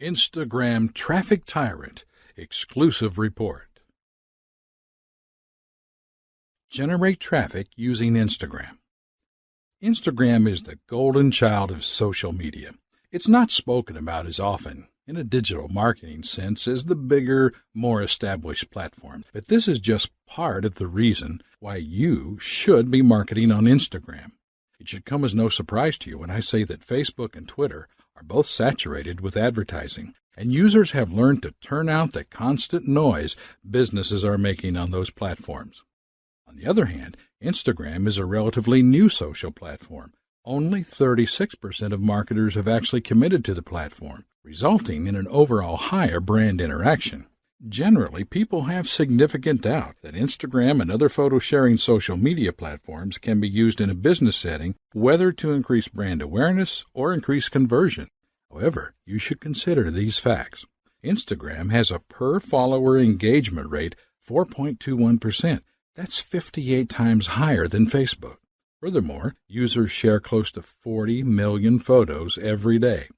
Instagram Traffic Tyrant Exclusive Report. Generate traffic using Instagram. Instagram is the golden child of social media. It's not spoken about as often in a digital marketing sense as the bigger, more established platforms, but this is just part of the reason why you should be marketing on Instagram. It should come as no surprise to you when I say that Facebook and Twitter are both saturated with advertising, and users have learned to turn out the constant noise businesses are making on those platforms. On the other hand, Instagram is a relatively new social platform. Only 36% of marketers have actually committed to the platform, resulting in an overall higher brand interaction. Generally, people have significant doubt that Instagram and other photo-sharing social media platforms can be used in a business setting, whether to increase brand awareness or increase conversion. However, you should consider these facts. Instagram has a per-follower engagement rate 4.21%. That's 58 times higher than Facebook. Furthermore, users share close to 40 million photos every day.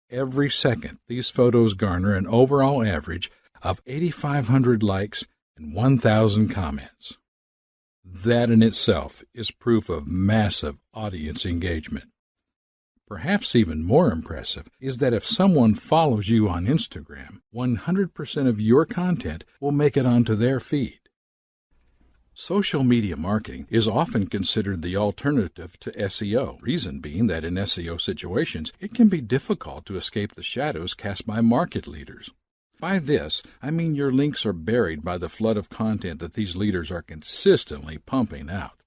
Every second, these photos garner an overall average of 8,500 likes and 1,000 comments. That in itself is proof of massive audience engagement. Perhaps even more impressive is that if someone follows you on Instagram, 100% of your content will make it onto their feed. Social media marketing is often considered the alternative to SEO, reason being that in SEO situations, it can be difficult to escape the shadows cast by market leaders. By this, I mean your links are buried by the flood of content that these leaders are consistently pumping out.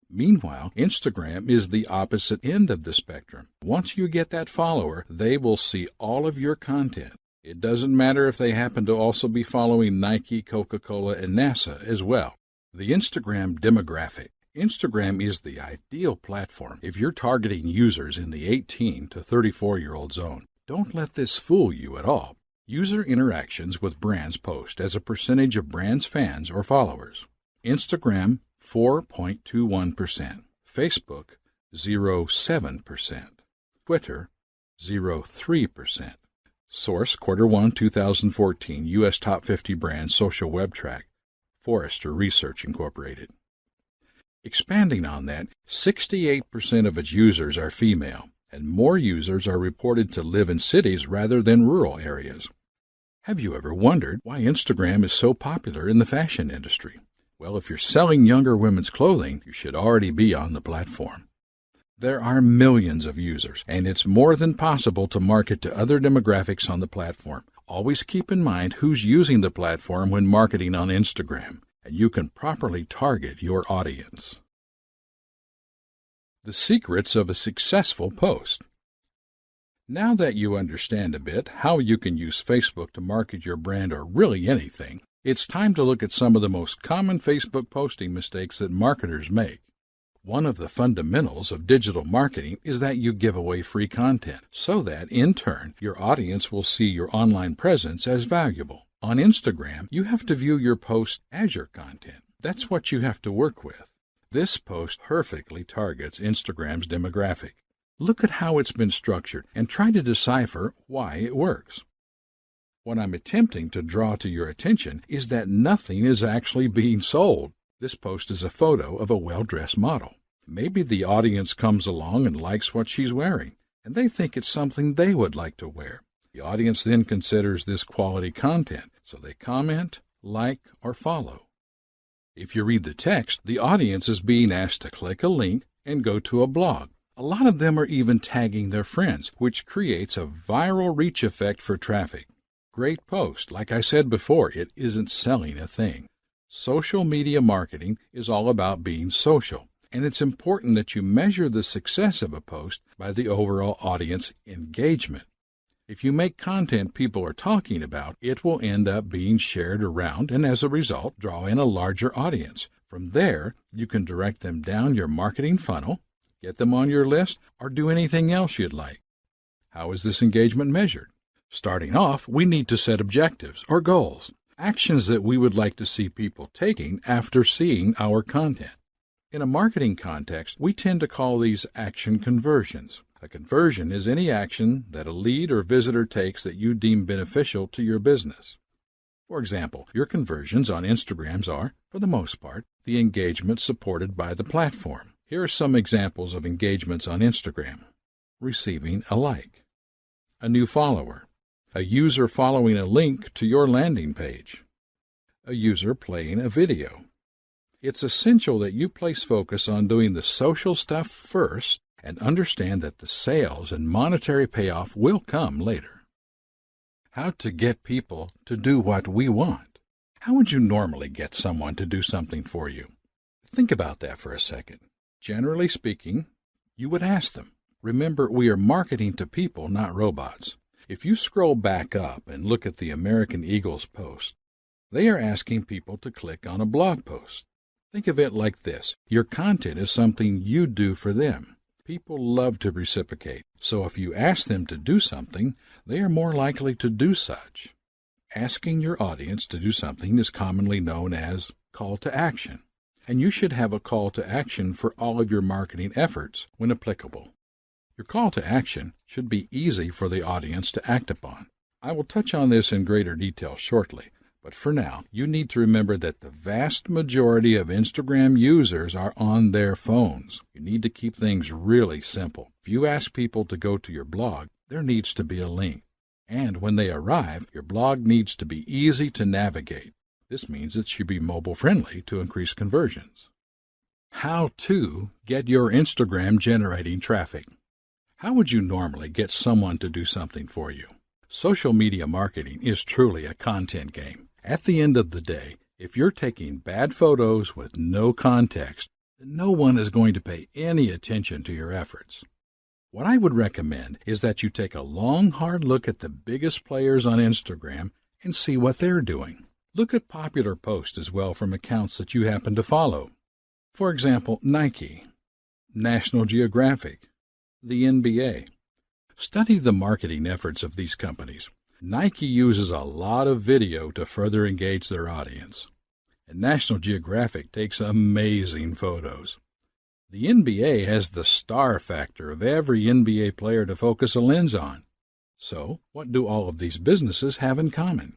Meanwhile, Instagram is the opposite end of the spectrum. Once you get that follower, they will see all of your content. It doesn't matter if they happen to also be following Nike, Coca-Cola, and NASA as well. The Instagram demographic. Instagram is the ideal platform if you're targeting users in the 18 to 34-year-old zone. Don't let this fool you at all. User interactions with brands post as a percentage of brands' fans or followers. Instagram, 4.21%. Facebook, 0.7%. Twitter, 0.3%. Source, Q1 2014, U.S. Top 50 Brands Social Web Track, Forrester Research Incorporated. Expanding on that, 68% of its users are female, and more users are reported to live in cities rather than rural areas. Have you ever wondered why Instagram is so popular in the fashion industry? Well, if you're selling younger women's clothing, you should already be on the platform. There are millions of users, and it's more than possible to market to other demographics on the platform. Always keep in mind who's using the platform when marketing on Instagram, and you can properly target your audience. The secrets of a successful post. Now that you understand a bit how you can use Facebook to market your brand or really anything, it's time to look at some of the most common Facebook posting mistakes that marketers make. One of the fundamentals of digital marketing is that you give away free content so that, in turn, your audience will see your online presence as valuable. On Instagram, you have to view your post as your content. That's what you have to work with. This post perfectly targets Instagram's demographic. Look at how it's been structured and try to decipher why it works. What I'm attempting to draw to your attention is that nothing is actually being sold. This post is a photo of a well-dressed model. Maybe the audience comes along and likes what she's wearing, and they think it's something they would like to wear. The audience then considers this quality content, so they comment, like, or follow. If you read the text, the audience is being asked to click a link and go to a blog. A lot of them are even tagging their friends, which creates a viral reach effect for traffic. Great post. Like I said before, it isn't selling a thing. Social media marketing is all about being social, and it's important that you measure the success of a post by the overall audience engagement. If you make content people are talking about, it will end up being shared around and as a result draw in a larger audience. From there, you can direct them down your marketing funnel, get them on your list, or do anything else you'd like. How is this engagement measured? Starting off, we need to set objectives or goals, actions that we would like to see people taking after seeing our content. In a marketing context, we tend to call these action conversions. A conversion is any action that a lead or visitor takes that you deem beneficial to your business. For example, your conversions on Instagrams are, for the most part, the engagement supported by the platform. Here are some examples of engagements on Instagram. Receiving a like, a new follower, a user following a link to your landing page, a user playing a video. It's essential that you place focus on doing the social stuff first and understand that the sales and monetary payoff will come later. How to get people to do what we want. How would you normally get someone to do something for you? Think about that for a second. Generally speaking, you would ask them. Remember, we are marketing to people, not robots. If you scroll back up and look at the American Eagle's post, they are asking people to click on a blog post. Think of it like this. Your content is something you do for them. People love to reciprocate, so if you ask them to do something, they are more likely to do such. Asking your audience to do something is commonly known as call to action, and you should have a call to action for all of your marketing efforts when applicable. Your call to action should be easy for the audience to act upon. I will touch on this in greater detail shortly, but for now, you need to remember that the vast majority of Instagram users are on their phones. You need to keep things really simple. If you ask people to go to your blog, there needs to be a link. And when they arrive, your blog needs to be easy to navigate. This means it should be mobile-friendly to increase conversions. How to get your Instagram generating traffic. How would you normally get someone to do something for you? Social media marketing is truly a content game. At the end of the day, if you're taking bad photos with no context, then no one is going to pay any attention to your efforts. What I would recommend is that you take a long, hard look at the biggest players on Instagram and see what they're doing. Look at popular posts as well from accounts that you happen to follow. For example, Nike, National Geographic, the NBA. Study the marketing efforts of these companies. Nike uses a lot of video to further engage their audience, and National Geographic takes amazing photos. The NBA has the star factor of every NBA player to focus a lens on. So, what do all of these businesses have in common?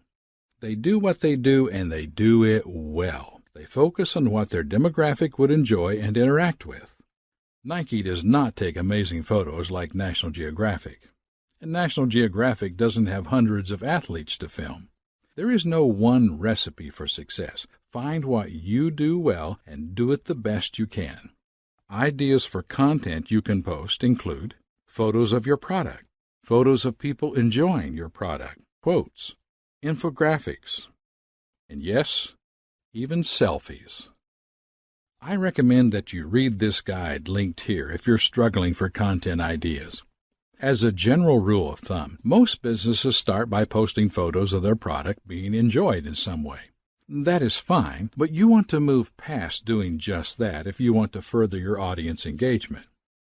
They do what they do, and they do it well. They focus on what their demographic would enjoy and interact with. Nike does not take amazing photos like National Geographic, and National Geographic doesn't have hundreds of athletes to film. There is no one recipe for success. Find what you do well and do it the best you can. Ideas for content you can post include photos of your product, photos of people enjoying your product, quotes, infographics, and yes, even selfies. I recommend that you read this guide linked here if you're struggling for content ideas. As a general rule of thumb, most businesses start by posting photos of their product being enjoyed in some way. That is fine, but you want to move past doing just that if you want to further your audience engagement.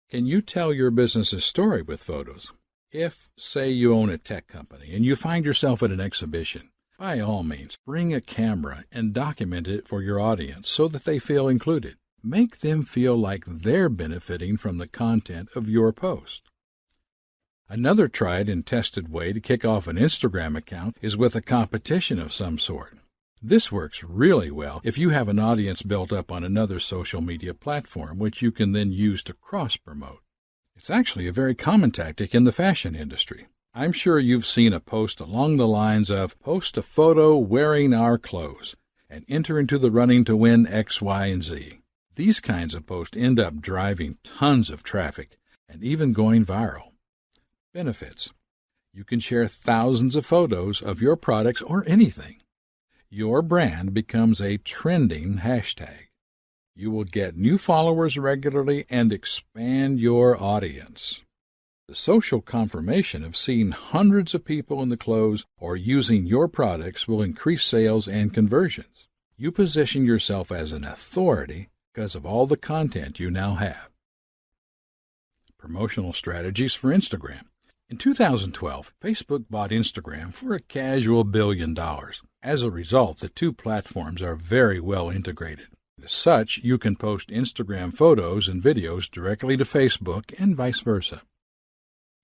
Can you tell your business's story with photos? If, say, you own a tech company and you find yourself at an exhibition, by all means, bring a camera and document it for your audience so that they feel included. Make them feel like they're benefiting from the content of your post. Another tried and tested way to kick off an Instagram account is with a competition of some sort. This works really well if you have an audience built up on another social media platform, which you can then use to cross-promote. It's actually a very common tactic in the fashion industry. I'm sure you've seen a post along the lines of, post a photo wearing our clothes and enter into the running to win X, Y, and Z. These kinds of posts end up driving tons of traffic and even going viral. Benefits. You can share thousands of photos of your products or anything. Your brand becomes a trending hashtag. You will get new followers regularly and expand your audience. The social confirmation of seeing hundreds of people in the clothes or using your products will increase sales and conversions. You position yourself as an authority because of all the content you now have. Promotional strategies for Instagram. In 2012, Facebook bought Instagram for a casual $1 billion. As a result, the two platforms are very well integrated. As such, you can post Instagram photos and videos directly to Facebook and vice versa.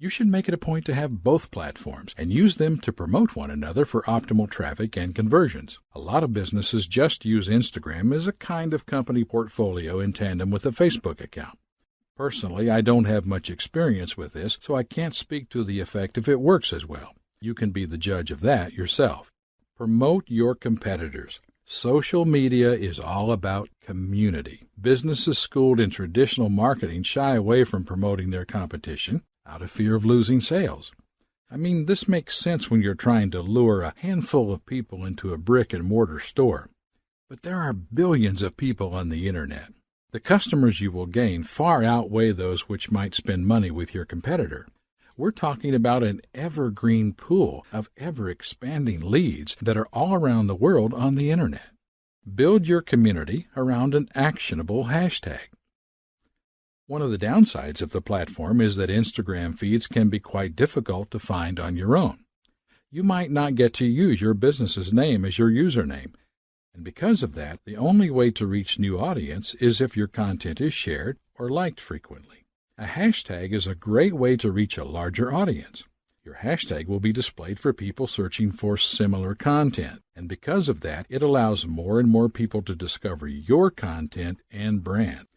You should make it a point to have both platforms and use them to promote one another for optimal traffic and conversions. A lot of businesses just use Instagram as a kind of company portfolio in tandem with a Facebook account. Personally, I don't have much experience with this, so I can't speak to the effect if it works as well. You can be the judge of that yourself. Promote your competitors. Social media is all about community. Businesses schooled in traditional marketing shy away from promoting their competition out of fear of losing sales. I mean, this makes sense when you're trying to lure a handful of people into a brick-and-mortar store. But there are billions of people on the Internet. The customers you will gain far outweigh those which might spend money with your competitor. We're talking about an evergreen pool of ever-expanding leads that are all around the world on the Internet. Build your community around an actionable hashtag. One of the downsides of the platform is that Instagram feeds can be quite difficult to find on your own. You might not get to use your business's name as your username, and because of that, the only way to reach new audience is if your content is shared or liked frequently. A hashtag is a great way to reach a larger audience. Your hashtag will be displayed for people searching for similar content, and because of that, it allows more and more people to discover your content and brand.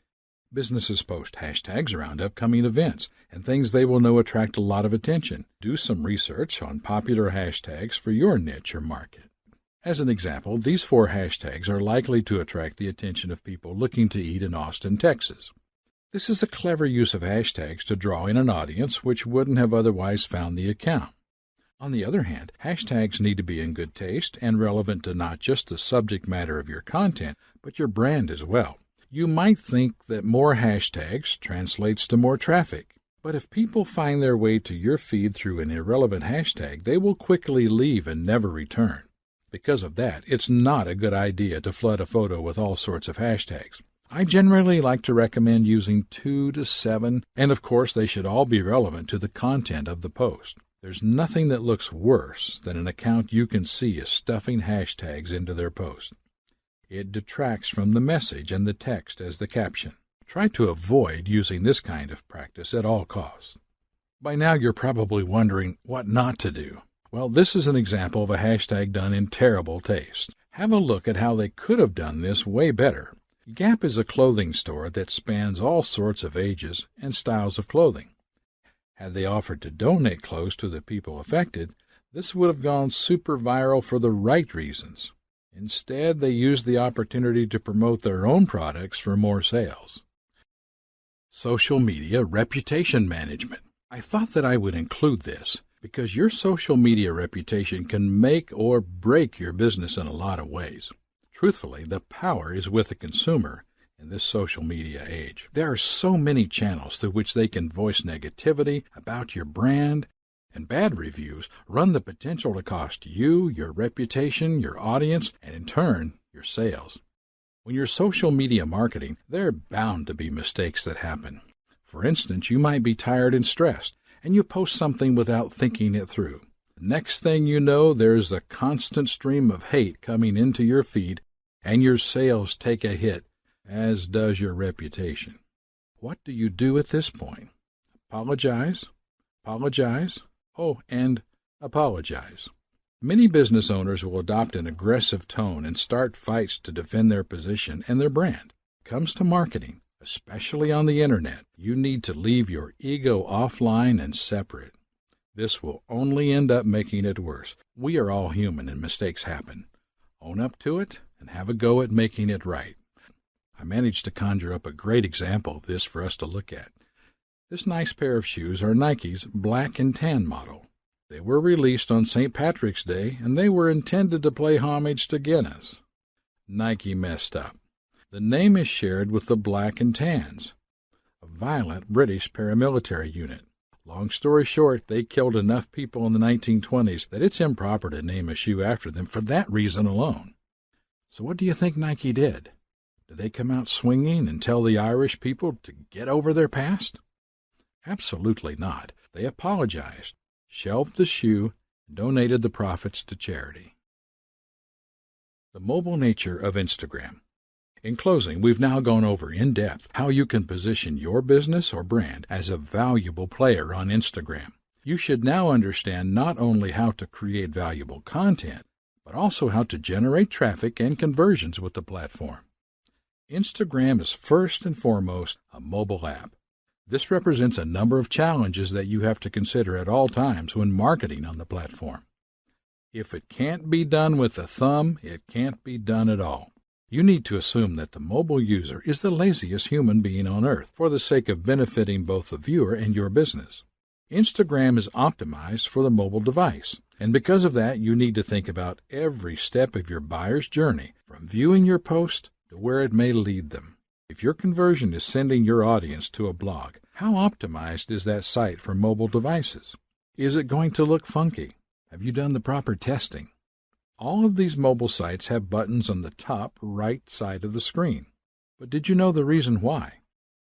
Businesses post hashtags around upcoming events and things they will know attract a lot of attention. Do some research on popular hashtags for your niche or market. As an example, these 4 hashtags are likely to attract the attention of people looking to eat in Austin, Texas. This is a clever use of hashtags to draw in an audience which wouldn't have otherwise found the account. On the other hand, hashtags need to be in good taste and relevant to not just the subject matter of your content, but your brand as well. You might think that more hashtags translates to more traffic, but if people find their way to your feed through an irrelevant hashtag, they will quickly leave and never return. Because of that, it's not a good idea to flood a photo with all sorts of hashtags. I generally like to recommend using 2 to 7, and of course they should all be relevant to the content of the post. There's nothing that looks worse than an account you can see is stuffing hashtags into their post. It detracts from the message and the text as the caption. Try to avoid using this kind of practice at all costs. By now you're probably wondering what not to do. Well, this is an example of a hashtag done in terrible taste. Have a look at how they could have done this way better. Gap is a clothing store that spans all sorts of ages and styles of clothing. Had they offered to donate clothes to the people affected, this would have gone super viral for the right reasons. Instead, they used the opportunity to promote their own products for more sales. Social media reputation management. I thought that I would include this because your social media reputation can make or break your business in a lot of ways. Truthfully, the power is with the consumer in this social media age. There are so many channels through which they can voice negativity about your brand, and bad reviews run the potential to cost you, your reputation, your audience, and in turn, your sales. When you're social media marketing, there are bound to be mistakes that happen. For instance, you might be tired and stressed, and you post something without thinking it through. The next thing you know, there's a constant stream of hate coming into your feed, and your sales take a hit, as does your reputation. What do you do at this point? Apologize? Apologize? Oh, and apologize. Many business owners will adopt an aggressive tone and start fights to defend their position and their brand. When it comes to marketing, especially on the Internet, you need to leave your ego offline and separate. This will only end up making it worse. We are all human and mistakes happen. Own up to it and have a go at making it right. I managed to conjure up a great example of this for us to look at. This nice pair of shoes are Nike's black and tan model. They were released on St. Patrick's Day, and they were intended to pay homage to Guinness. Nike messed up. The name is shared with the Black and Tans, a violent British paramilitary unit. Long story short, they killed enough people in the 1920s that it's improper to name a shoe after them for that reason alone. So what do you think Nike did? Did they come out swinging and tell the Irish people to get over their past? Absolutely not. They apologized, shelved the shoe, and donated the profits to charity. The mobile nature of Instagram. In closing, we've now gone over in depth how you can position your business or brand as a valuable player on Instagram. You should now understand not only how to create valuable content, but also how to generate traffic and conversions with the platform. Instagram is first and foremost a mobile app. This represents a number of challenges that you have to consider at all times when marketing on the platform. If it can't be done with a thumb, it can't be done at all. You need to assume that the mobile user is the laziest human being on earth for the sake of benefiting both the viewer and your business. Instagram is optimized for the mobile device, and because of that, you need to think about every step of your buyer's journey, from viewing your post to where it may lead them. If your conversion is sending your audience to a blog, how optimized is that site for mobile devices? Is it going to look funky? Have you done the proper testing? All of these mobile sites have buttons on the top right side of the screen. But did you know the reason why?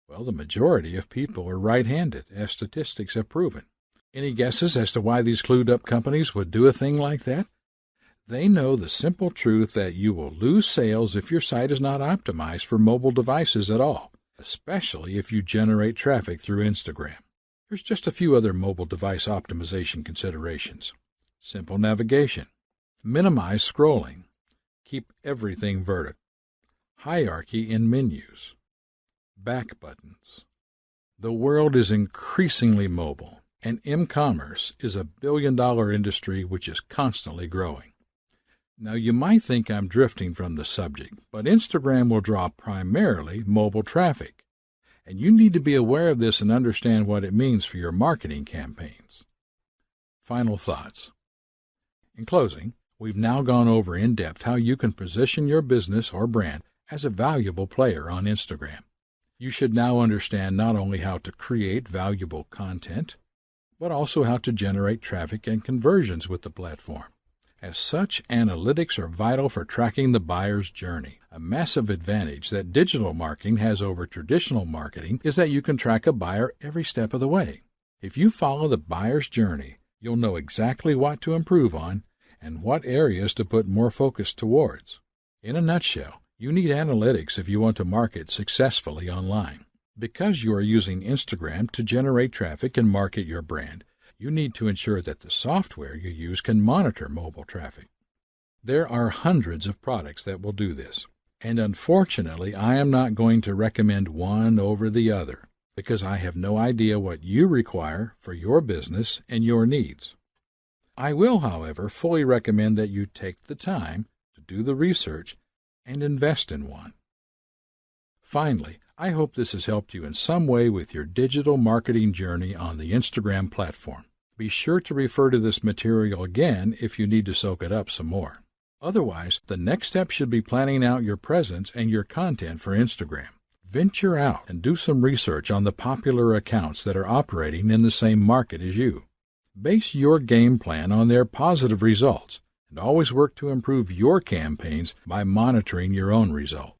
Well, the majority of people are right-handed, as statistics have proven. Any guesses as to why these clued-up companies would do a thing like that? They know the simple truth that you will lose sales if your site is not optimized for mobile devices at all, especially if you generate traffic through Instagram. Here's just a few other mobile device optimization considerations. Simple navigation. Minimize scrolling. Keep everything vertical. Hierarchy in menus. Back buttons. The world is increasingly mobile, and e-commerce is a billion-dollar industry which is constantly growing. Now, you might think I'm drifting from the subject, but Instagram will draw primarily mobile traffic, and you need to be aware of this and understand what it means for your marketing campaigns. Final thoughts. In closing, we've now gone over in depth how you can position your business or brand as a valuable player on Instagram. You should now understand not only how to create valuable content, but also how to generate traffic and conversions with the platform. As such, analytics are vital for tracking the buyer's journey. A massive advantage that digital marketing has over traditional marketing is that you can track a buyer every step of the way. If you follow the buyer's journey, you'll know exactly what to improve on and what areas to put more focus towards. In a nutshell, you need analytics if you want to market successfully online. Because you are using Instagram to generate traffic and market your brand, you need to ensure that the software you use can monitor mobile traffic. There are hundreds of products that will do this, and unfortunately, I am not going to recommend one over the other because I have no idea what you require for your business and your needs. I will, however, fully recommend that you take the time to do the research and invest in one. Finally, I hope this has helped you in some way with your digital marketing journey on the Instagram platform. Be sure to refer to this material again if you need to soak it up some more. Otherwise, the next step should be planning out your presence and your content for Instagram. Venture out and do some research on the popular accounts that are operating in the same market as you. Base your game plan on their positive results and always work to improve your campaigns by monitoring your own results.